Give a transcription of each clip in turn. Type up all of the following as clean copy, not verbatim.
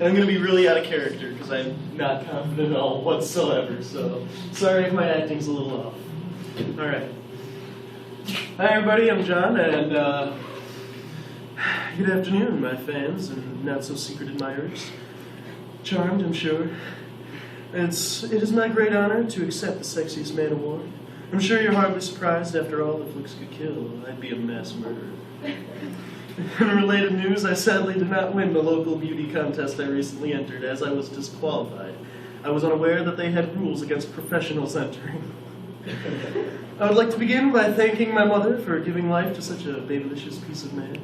And I'm going to be really out of character because I'm not confident at all whatsoever. So sorry if my acting's a little off. All right. Hi everybody, I'm John, and good afternoon, my fans and not-so-secret admirers. Charmed, I'm sure. It is my great honor to accept the Sexiest Man Award. I'm sure you're hardly surprised. After all, if looks could kill, I'd be a mass murderer. In related news, I sadly did not win the local beauty contest I recently entered, as I was disqualified. I was unaware that they had rules against professionals entering. I would like to begin by thanking my mother for giving life to such a babe-alicious piece of man.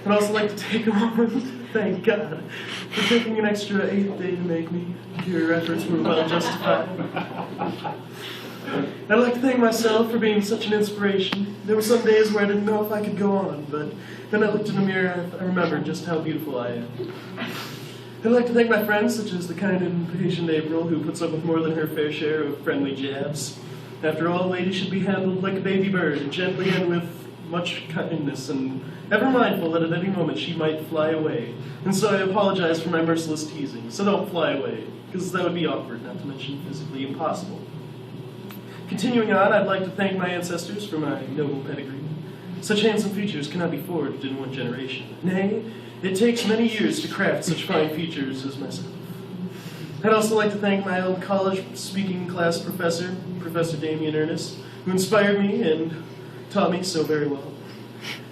I'd also like to take a moment, thank God, for taking an extra 8th day to make me. Your efforts were well justified. I'd like to thank myself for being such an inspiration. There were some days where I didn't know if I could go on, but then I looked in the mirror and I remembered just how beautiful I am. I'd like to thank my friends, such as the kind and patient April, who puts up with more than her fair share of friendly jabs. After all, a lady should be handled like a baby bird, gently and with much kindness, and ever mindful that at any moment she might fly away. And so I apologize for my merciless teasing. So don't fly away, because that would be awkward, not to mention physically impossible. Continuing on, I'd like to thank my ancestors for my noble pedigree. Such handsome features cannot be forged in one generation. Nay, it takes many years to craft such fine features as myself. I'd also like to thank my old college speaking class professor, Professor Damien Ernest, who inspired me and taught me so very well.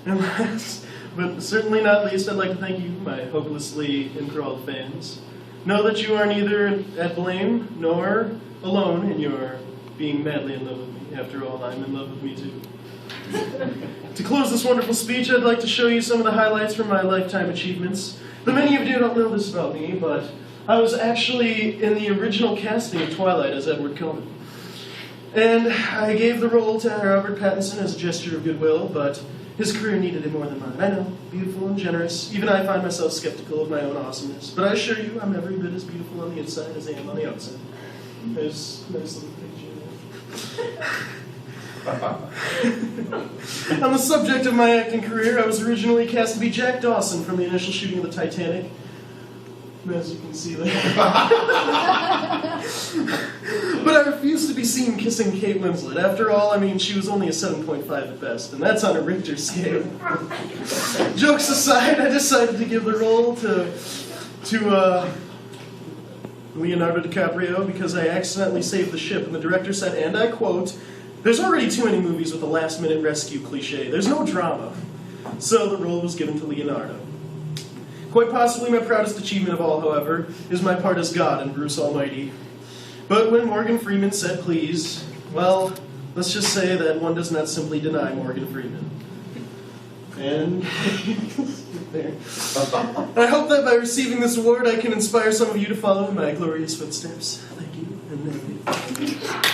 And last, but certainly not least, I'd like to thank you, my hopelessly enthralled fans. Know that you are neither at blame nor alone in your being madly in love with me. After all, I'm in love with me too. To close this wonderful speech, I'd like to show you some of the highlights from my lifetime achievements. But many of you don't know this about me, but I was actually in the original casting of Twilight as Edward Cullen. And I gave the role to Robert Pattinson as a gesture of goodwill, but his career needed it more than mine. I know, beautiful and generous. Even I find myself skeptical of my own awesomeness. But I assure you, I'm every bit as beautiful on the inside as I am on the outside. There's a nice little picture there. On the subject of my acting career, I was originally cast to be Jack Dawson from the initial shooting of the Titanic. As you can see there. But I refused to be seen kissing Kate Winslet. After all, I mean, she was only a 7.5 at best, and that's on a Richter scale. Jokes aside, I decided to give the role to Leonardo DiCaprio because I accidentally saved the ship, and the director said, and I quote, "There's already too many movies with a last-minute rescue cliche. There's no drama." So the role was given to Leonardo. Quite possibly my proudest achievement of all, however, is my part as God in Bruce Almighty. But when Morgan Freeman said please, well, let's just say that one does not simply deny Morgan Freeman. And there. I hope that by receiving this award I can inspire some of you to follow in my glorious footsteps. Thank you, and thank you.